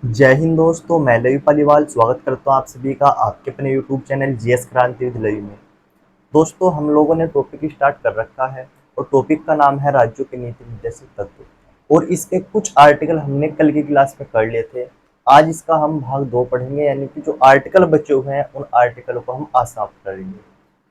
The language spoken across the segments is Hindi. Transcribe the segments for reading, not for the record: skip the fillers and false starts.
जय हिंद दोस्तों, मैं लवी पालीवाल स्वागत करता हूँ आप सभी का आपके अपने यूट्यूब चैनल जीएस क्रांति विद लवी में। दोस्तों, हम लोगों ने टॉपिक स्टार्ट कर रखा है और टॉपिक का नाम है राज्यों के नीति निर्देशक तत्व, और इसके कुछ आर्टिकल हमने कल की क्लास में कर लिए थे। आज इसका हम भाग 2 पढ़ेंगे, यानी कि जो आर्टिकल बचे हुए हैं उन आर्टिकल को हम आज समाप्त करेंगे।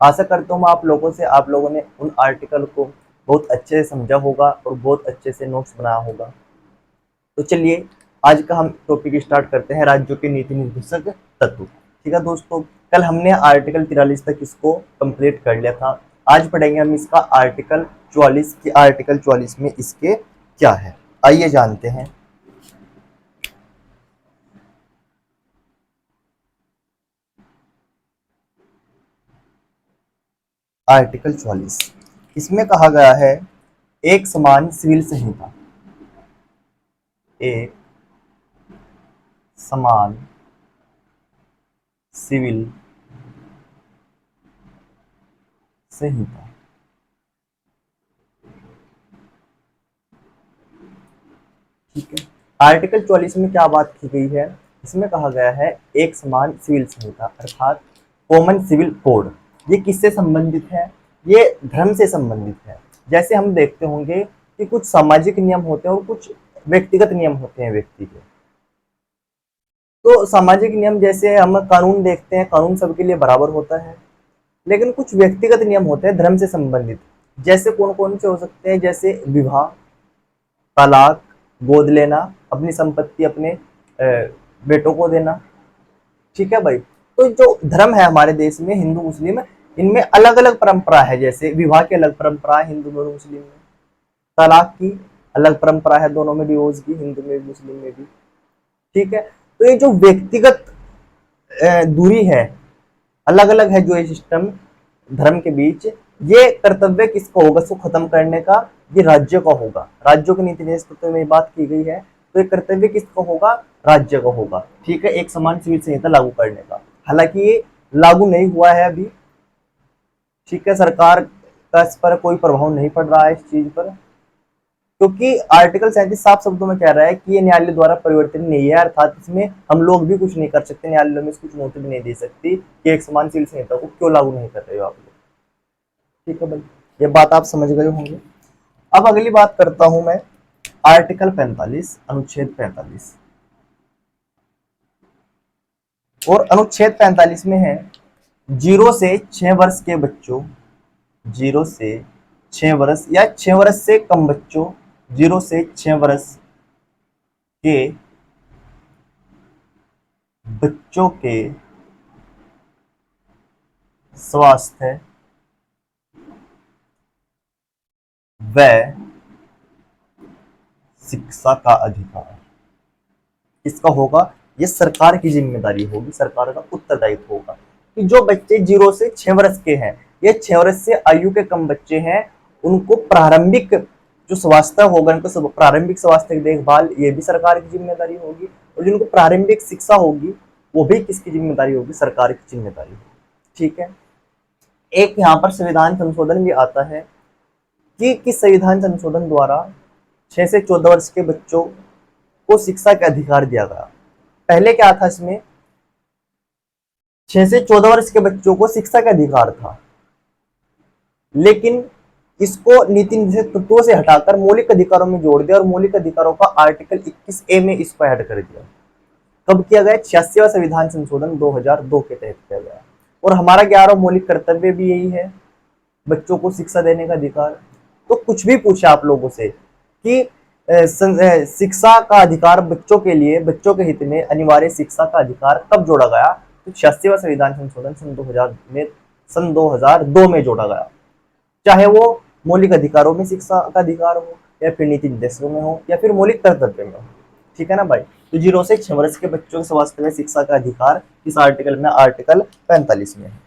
आशा करता हूँ आप लोगों ने उन आर्टिकल को बहुत अच्छे से समझा होगा और बहुत अच्छे से नोट्स बनाया होगा। तो चलिए आज का हम टॉपिक स्टार्ट करते हैं, राज्यों के नीति निर्देशक तत्व। ठीक है दोस्तों, कल हमने आर्टिकल 43 तक इसको कंप्लीट कर लिया था। आज पढ़ेंगे हम इसका आर्टिकल 44 की। आर्टिकल 44 में इसके क्या है, आइए जानते हैं। आर्टिकल 44 इसमें कहा गया है, एक समान सिविल संहिता। एक समान सिविल संहिता। ठीक है, आर्टिकल 44 में क्या बात की गई है, इसमें कहा गया है एक समान सिविल संहिता अर्थात कॉमन सिविल कोड। ये किससे संबंधित है? ये धर्म से संबंधित है। जैसे हम देखते होंगे कि कुछ सामाजिक नियम होते हैं और कुछ व्यक्तिगत नियम होते हैं व्यक्ति के। तो सामाजिक नियम जैसे हम कानून देखते हैं, कानून सबके लिए बराबर होता है, लेकिन कुछ व्यक्तिगत नियम होते हैं धर्म से संबंधित। जैसे कौन कौन से हो सकते हैं? जैसे विवाह, तलाक, गोद लेना, अपनी संपत्ति अपने बेटों को देना। ठीक है भाई। तो जो धर्म है हमारे देश में, हिंदू मुस्लिम, इनमें अलग अलग परंपरा है। जैसे विवाह की अलग परंपरा है हिंदू में और मुस्लिम में, तलाक की अलग परंपरा है दोनों में, डिवोर्स की, हिंदू में भी मुस्लिम में भी। ठीक है। तो ये जो व्यक्तिगत दूरी है, अलग अलग है जो ये सिस्टम धर्म के बीच, ये कर्तव्य किसका होगा इसको खत्म करने का? ये राज्य का होगा। राज्यों के नीति निर्देशक तत्व में बात की गई है, तो ये कर्तव्य किसका होगा? राज्य का होगा। ठीक है, एक समान सिविल संहिता लागू करने का। हालांकि ये लागू नहीं हुआ है अभी। ठीक है, सरकार का इस पर कोई प्रभाव नहीं पड़ रहा है इस चीज पर, क्योंकि आर्टिकल 37 साफ शब्दों में कह रहा है कि ये न्यायालय द्वारा परिवर्तन नहीं है, अर्थात इसमें हम लोग भी कुछ नहीं कर सकते, न्यायालय में कुछ नोटिस भी नहीं दे सकती कि एक समान सिविल संहिता को क्यों लागू नहीं कर रहे हो आप लोग। ठीक है भाई, ये बात आप समझ गए होंगे। अब अगली बात करता हूं मैं, आर्टिकल 45 अनुच्छेद 45। और अनुच्छेद 45 में है, 0 से 6 वर्ष के बच्चों, 0 से 6 वर्ष या 6 वर्ष से कम बच्चों, 0 से 6 वर्ष के बच्चों के स्वास्थ्य व शिक्षा का अधिकार किसका होगा? ये सरकार की जिम्मेदारी होगी, सरकार का उत्तरदायित्व होगा कि जो बच्चे 0 से 6 वर्ष के हैं, ये 6 वर्ष से आयु के कम बच्चे हैं, उनको प्रारंभिक जो स्वास्थ्य होगा, उनको प्रारंभिक स्वास्थ्य देखभाल, ये भी सरकार की जिम्मेदारी होगी। और जिनको प्रारंभिक शिक्षा होगी, वो भी किसकी जिम्मेदारी होगी? सरकार की जिम्मेदारी होगी। ठीक है। एक यहाँ पर संविधान संशोधन भी आता है कि किस संविधान संशोधन द्वारा 6 से 14 वर्ष के बच्चों को शिक्षा का अधिकार दिया गया। पहले क्या था इसमें? 6 से 14 वर्ष के बच्चों को शिक्षा का अधिकार था, लेकिन इसको नीति निर्देशक तत्वों से हटाकर मौलिक अधिकारों में जोड़ दिया और मौलिक अधिकारों का आर्टिकल 21A में इसको ऐड कर दिया। कब किया गया? 86वां संविधान संशोधन 2002 के तहत किया गया। और हमारा 11वां मौलिक कर्तव्य भी यही है, बच्चों को शिक्षा देने का अधिकार। तो कुछ भी पूछा आप लोगों से कि शिक्षा का अधिकार बच्चों के लिए, बच्चों के हित में अनिवार्य शिक्षा का अधिकार कब जोड़ा गया? तो 86वां संविधान संशोधन सन 2002 में जोड़ा गया। चाहे वो मौलिक अधिकारों में शिक्षा का अधिकार हो, या फिर नीति निर्देशों में हो, या फिर मौलिक कर्तव्य में हो। ठीक है ना भाई। तो 0 से 6 वर्ष के बच्चों के स्वास्थ्य में शिक्षा का अधिकार इस आर्टिकल में, आर्टिकल 45 में है।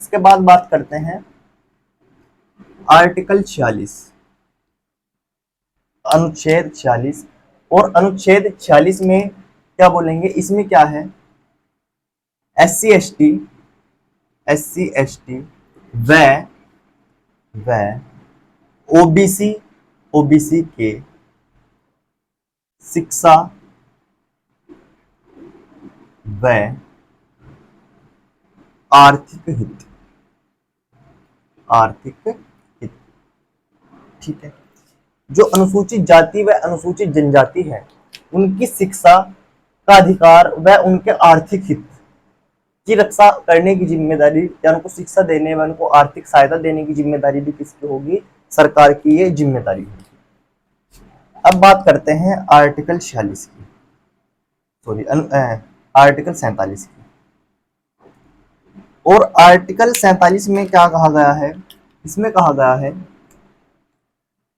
इसके बाद बात करते हैं आर्टिकल 46, अनुच्छेद 46। और अनुच्छेद 46 में क्या बोलेंगे? इसमें क्या है? एस सी एस टी, व ओबीसी, ओबीसी के शिक्षा व आर्थिक हित, आर्थिक हित। ठीक है। जो अनुसूचित जाति व अनुसूचित जनजाति है उनकी शिक्षा का अधिकार व उनके आर्थिक हित की रक्षा करने की जिम्मेदारी या उनको शिक्षा देने व उनको आर्थिक सहायता देने की जिम्मेदारी भी किसकी होगी? सरकार की ये जिम्मेदारी होगी। अब बात करते हैं आर्टिकल 46 की, सॉरी आर्टिकल 47 की। और आर्टिकल 47 में क्या कहा गया है? इसमें कहा गया है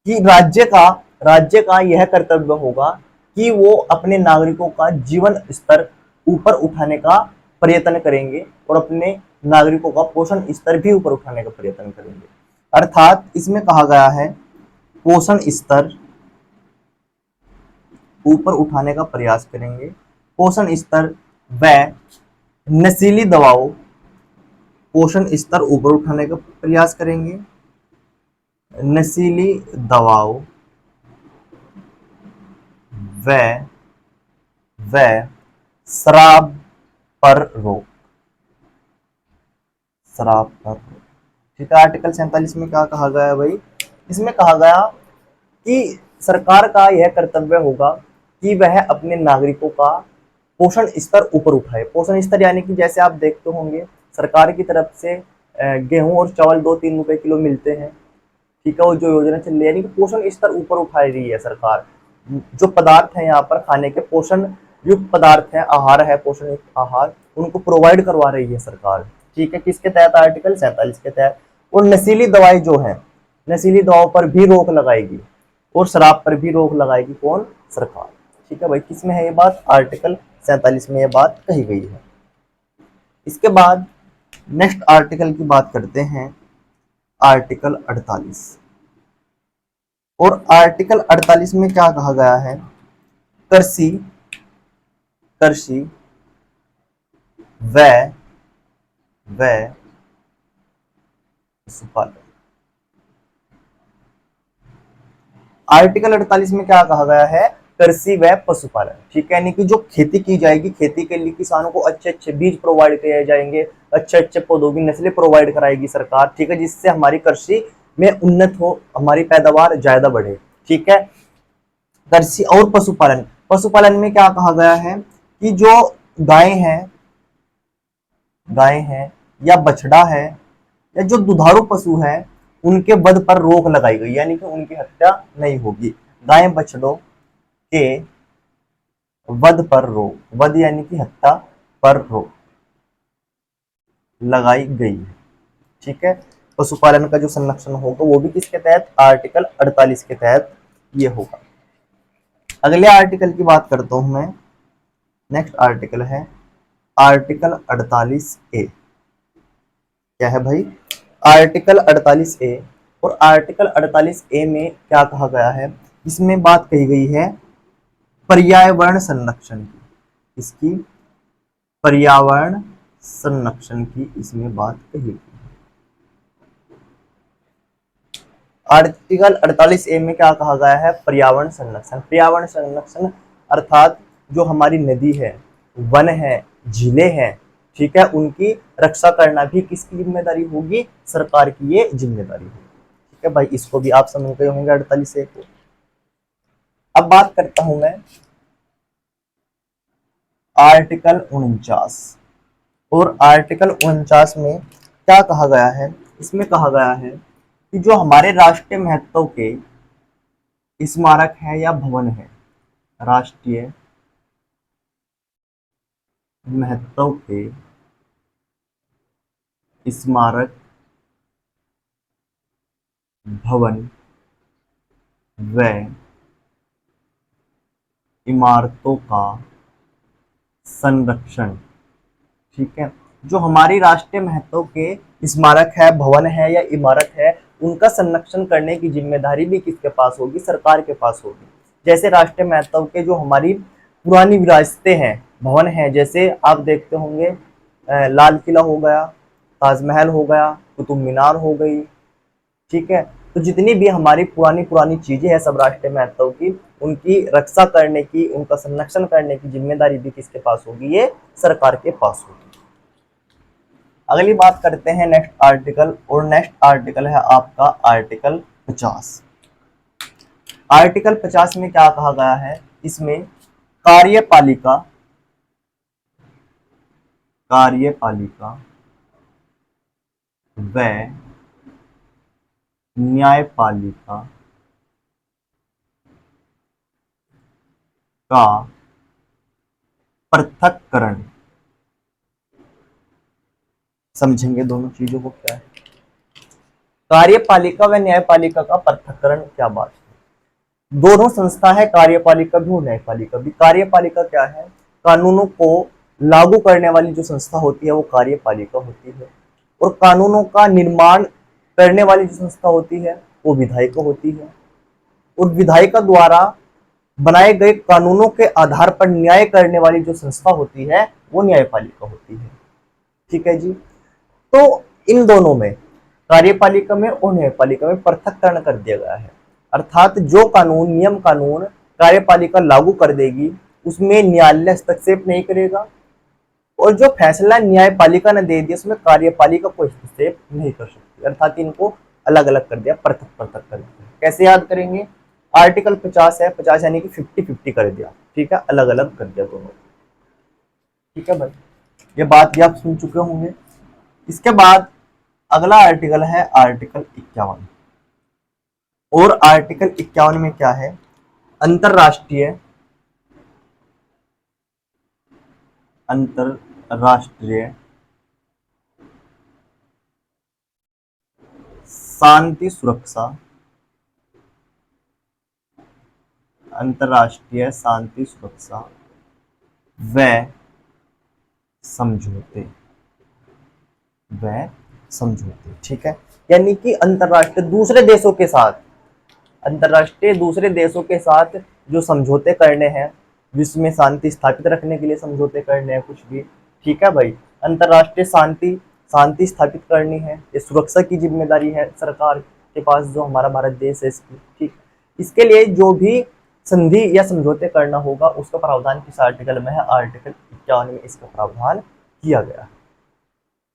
कि राज्य का यह कर्तव्य होगा कि वो अपने नागरिकों का जीवन स्तर ऊपर उठाने का प्रयत्न करेंगे और अपने नागरिकों का पोषण स्तर भी ऊपर उठाने का प्रयत्न करेंगे। अर्थात इसमें कहा गया है पोषण स्तर ऊपर उठाने का प्रयास करेंगे, पोषण स्तर व नशीली दवाओं पोषण स्तर ऊपर उठाने का प्रयास करेंगे, नशीली दवाओं व शराब पर रोक, शराब पर रोक। ठीक है। आर्टिकल 47 में क्या कहा गया है भाई? इसमें कहा गया कि सरकार का यह कर्तव्य होगा कि वह अपने नागरिकों का पोषण स्तर ऊपर उठाए। पोषण स्तर यानी कि जैसे आप देखते होंगे सरकार की तरफ से गेहूं और चावल 2-3 रुपए किलो मिलते हैं। ठीक है। वो जो योजना चल रही है यानी कि पोषण स्तर ऊपर उठा रही है सरकार। जो पदार्थ है यहाँ पर खाने के पोषण युक्त पदार्थ है, आहार है, पोषण युक्त आहार उनको प्रोवाइड करवा रही है सरकार। ठीक है। किसके तहत? आर्टिकल 47 के तहत। और नशीली दवाई जो है, नशीली दवाओं पर भी रोक लगाएगी और शराब पर भी रोक लगाएगी कौन? सरकार। ठीक है भाई। किसमें है ये बात? आर्टिकल 47 में ये बात कही गई है। इसके बाद नेक्स्ट आर्टिकल की बात करते हैं, आर्टिकल 48। और आर्टिकल 48 में क्या कहा गया है? कृषि व पशुपालन। आर्टिकल 48 में क्या कहा गया है? कृषि व पशुपालन। ठीक है। यानी कि जो खेती की जाएगी, खेती के लिए किसानों को अच्छे अच्छे बीज प्रोवाइड किए जाएंगे, अच्छे अच्छे पौधों की नस्लें प्रोवाइड कराएगी सरकार। ठीक है। जिससे हमारी कृषि में उन्नत हो, हमारी पैदावार ज्यादा बढ़े। ठीक है। कृषि और पशुपालन। पशुपालन में क्या कहा गया है कि जो गाय है या बछड़ा है या जो दुधारू पशु है उनके वध पर रोक लगाई गई, यानी कि उनकी हत्या नहीं होगी। गाय बछड़ों के वध पर रोक, वध यानी कि हत्या पर रोक लगाई गई है। ठीक है। पशुपालन का जो संरक्षण होगा वो भी किसके तहत? आर्टिकल 48 के तहत ये होगा। अगले आर्टिकल की बात करता हूं मैं। नेक्स्ट आर्टिकल है आर्टिकल 48A। क्या है भाई? Article 48A। और आर्टिकल 48A में क्या कहा गया है? इसमें बात कही गई है पर्यावरण संरक्षण की। इसकी पर्यावरण संरक्षण की इसमें बात कही गई। आर्टिकल 48A में क्या कहा गया है? पर्यावरण संरक्षण। पर्यावरण संरक्षण अर्थात जो हमारी नदी है, वन है, झीलें हैं, ठीक है, उनकी रक्षा करना भी किसकी जिम्मेदारी होगी? सरकार की ये जिम्मेदारी होगी। ठीक है भाई। इसको भी आप समझ गए होंगे 48A को। अब बात करता हूं मैं आर्टिकल 49। और आर्टिकल 49 में क्या कहा गया है? इसमें कहा गया है कि जो हमारे राष्ट्रीय महत्व के स्मारक है या भवन है, राष्ट्रीय महत्व के स्मारक भवन व इमारतों का संरक्षण। ठीक है। जो हमारी राष्ट्रीय महत्व के स्मारक है, भवन है या इमारत है, उनका संरक्षण करने की जिम्मेदारी भी किसके पास होगी? सरकार के पास होगी। जैसे राष्ट्रीय महत्व के जो हमारी पुरानी विरासतें हैं, भवन है, जैसे आप देखते होंगे लाल किला हो गया, ताजमहल हो गया, कुतुब मीनार हो गई। ठीक है। तो जितनी भी हमारी पुरानी पुरानी चीजें हैं सब राष्ट्रीय महत्व की, उनकी रक्षा करने की, उनका संरक्षण करने की जिम्मेदारी भी किसके पास होगी? ये सरकार के पास होगी। अगली बात करते हैं नेक्स्ट आर्टिकल, और नेक्स्ट आर्टिकल है आपका आर्टिकल 50। आर्टिकल 50 में क्या कहा गया है? इसमें कार्यपालिका कार्यपालिका व न्यायपालिका का पृथक्करण, समझेंगे दोनों चीजों को क्या है। कार्यपालिका व न्यायपालिका का पृथक्करण क्या बात है? दोनों संस्था है, कार्यपालिका भी और न्यायपालिका भी। कार्यपालिका क्या है? कानूनों को लागू करने वाली जो संस्था होती है वो कार्यपालिका होती है, और कानूनों का निर्माण करने वाली जो संस्था होती है वो विधायिका होती है, और विधायिका द्वारा बनाए गए कानूनों के आधार पर न्याय करने वाली जो संस्था होती है वो न्यायपालिका होती है। ठीक है जी। तो इन दोनों में, कार्यपालिका में और न्यायपालिका में पृथक्करण कर दिया गया है, अर्थात जो कानून, नियम कानून कार्यपालिका लागू कर देगी उसमें न्यायालय हस्तक्षेप नहीं करेगा, और जो फैसला न्यायपालिका ने दे दिया उसमें कार्यपालिका को हस्तक्षेप नहीं कर सकती। अर्थात इनको अलग अलग कर दिया, पृथक पृथक कर दिया। कैसे याद करेंगे? आर्टिकल 50 है, 50 यानी कि 50-50 कर दिया। ठीक है, अलग अलग कर दिया दोनों। ठीक है भाई, ये बात भी आप सुन चुके होंगे। इसके बाद अगला आर्टिकल है आर्टिकल 51, और आर्टिकल 51 में क्या है? अंतरराष्ट्रीय अंतरराष्ट्रीय शांति सुरक्षा, अंतरराष्ट्रीय शांति सुरक्षा व समझौते, ठीक है। यानी कि अंतरराष्ट्रीय दूसरे देशों के साथ, अंतरराष्ट्रीय दूसरे देशों के साथ जो समझौते करने हैं, विश्व में शांति स्थापित रखने के लिए समझौते करने हैं कुछ भी। ठीक है भाई, अंतरराष्ट्रीय शांति स्थापित करनी है, ये सुरक्षा की जिम्मेदारी है सरकार के पास, जो हमारा भारत देश है इसकी। ठीक, इसके लिए जो भी संधि या समझौते करना होगा उसका प्रावधान किस आर्टिकल में है? आर्टिकल 51 में इसका प्रावधान किया गया है।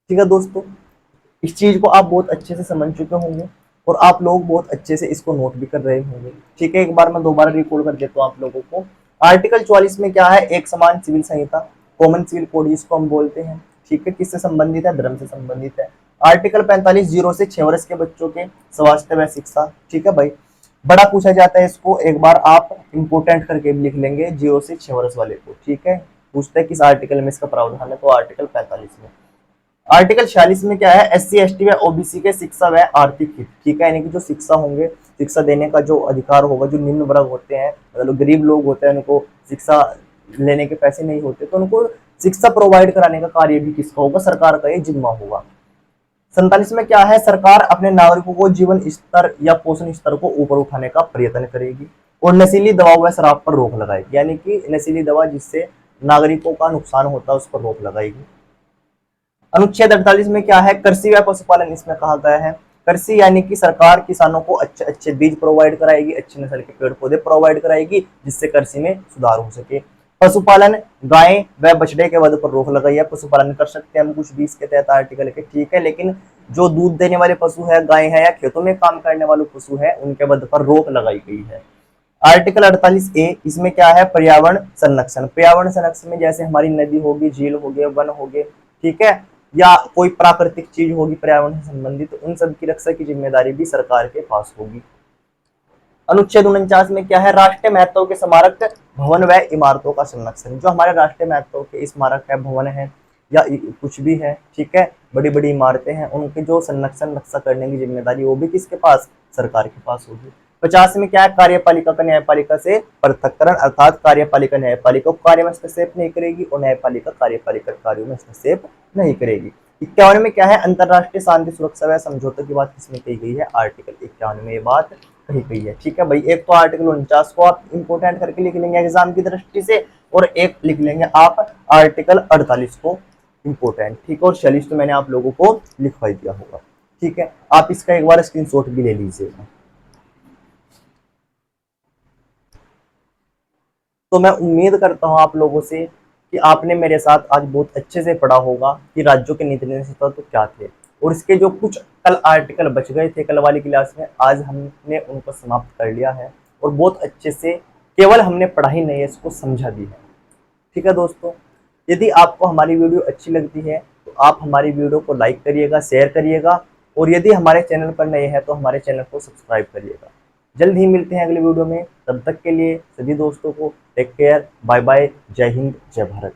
ठीक है दोस्तों, इस चीज को आप बहुत अच्छे से समझ चुके होंगे, और आप लोग बहुत अच्छे से इसको नोट भी कर रहे होंगे। ठीक है, एक बार मैं दोबारा रिकॉर्ड कर देता हूँ आप लोगों को। आर्टिकल 44 में क्या है? एक समान सिविल संहिता, कॉमन सिविल कोड जिसको हम बोलते हैं। ठीक है, किससे संबंधित है? धर्म से संबंधित है। आर्टिकल 45 0 से 6 वर्ष के बच्चों के स्वास्थ्य व शिक्षा। ठीक है भाई, बड़ा पूछा जाता है इसको, एक बार आप इंपोर्टेंट करके लिख लेंगे 0 से 6 वर्ष वाले को। ठीक है, पूछते हैं किस आर्टिकल में इसका प्रावधान है, तो आर्टिकल 45 में। आर्टिकल 46 में क्या है? SC ST व OBC के शिक्षा व आर्थिक हित। ठीक है, यानी कि जो शिक्षा होंगे, शिक्षा देने का जो अधिकार होगा, जो निम्न वर्ग होते हैं, मतलब गरीब लोग होते हैं, उनको शिक्षा लेने के पैसे नहीं होते, तो उनको शिक्षा प्रोवाइड कराने का कार्य भी किसका होगा? सरकार का ये जिम्मा होगा। 47 में क्या है? सरकार अपने नागरिकों को जीवन स्तर या पोषण स्तर को ऊपर उठाने का प्रयत्न करेगी, और नशीली दवा व शराब पर रोक लगाएगी, यानी कि नशीली दवा जिससे नागरिकों का नुकसान होता है उस पर रोक लगाएगी। अनुच्छेद 48 में क्या है? कृषि व पशुपालन इसमें कहा गया है। कृषि यानी कि सरकार किसानों को अच्छे अच्छे बीज प्रोवाइड कराएगी, अच्छी नस्ल के पेड़ पौधे प्रोवाइड कराएगी, जिससे कृषि में सुधार हो सके। पशुपालन, गाय व बछड़े के वध पर रोक लगाई है। पशुपालन कर सकते हैं हम कुछ भी इसके तहत आर्टिकल के। ठीक है, लेकिन जो दूध देने वाले पशु है, गाय है, या खेतों में काम करने वाले पशु है, उनके वध पर रोक लगाई गई है। आर्टिकल 48A इसमें क्या है? पर्यावरण संरक्षण। पर्यावरण संरक्षण में जैसे हमारी नदी होगी, झील हो गए, वन हो गए, ठीक है, या कोई प्राकृतिक चीज होगी पर्यावरण से संबंधित, उन सब की रक्षा की जिम्मेदारी भी सरकार के पास होगी। अनुच्छेद 49 में क्या है? राष्ट्रीय महत्व के स्मारक, भवन व इमारतों का संरक्षण। जो हमारे राष्ट्रीय महत्व के स्मारक है, भवन है, या कुछ भी है, ठीक है, बड़ी बड़ी इमारतें हैं, उनके जो संरक्षण रक्षा करने की जिम्मेदारी वो भी किसके पास? सरकार के पास होगी। 50 में क्या है? कार्यपालिका का न्यायपालिका से पृथक्करण, अर्थात कार्यपालिका न्यायपालिका कार्य में हस्तक्षेप नहीं करेगी, और न्यायपालिका कार्यपालिका कार्यों में हस्तक्षेप नहीं करेगी। 51 में क्या है? अंतरराष्ट्रीय शांति सुरक्षा व समझौते की बात किसमें कही गई है? आर्टिकल 51 में ये बात कही गई है। ठीक है भाई, एक तो आर्टिकल 49 को आप इंपोर्टेंट करके लिख लेंगे एग्जाम की दृष्टि से, और एक लिख लेंगे आप आर्टिकल 48 को इंपोर्टेंट। ठीक है, और 46 तो मैंने आप लोगों को लिखवा दिया होगा। ठीक है, आप इसका एक बार स्क्रीनशॉट भी ले लीजिएगा। तो मैं उम्मीद करता हूँ आप लोगों से कि आपने मेरे साथ आज बहुत अच्छे से पढ़ा होगा कि राज्यों के नीति नियंत्रण तत्व तो क्या थे, और इसके जो कुछ कल आर्टिकल बच गए थे कल वाली क्लास में, आज हमने उनको समाप्त कर लिया है और बहुत अच्छे से, केवल हमने पढ़ा ही नहीं है, इसको समझा भी है। ठीक है दोस्तों, यदि आपको हमारी वीडियो अच्छी लगती है तो आप हमारी वीडियो को लाइक करिएगा, शेयर करिएगा, और यदि हमारे चैनल पर नए हैं तो हमारे चैनल को सब्सक्राइब करिएगा। जल्द ही मिलते हैं अगले वीडियो में, तब तक के लिए सभी दोस्तों को टेक केयर, बाय बाय, जय हिंद, जय भारत।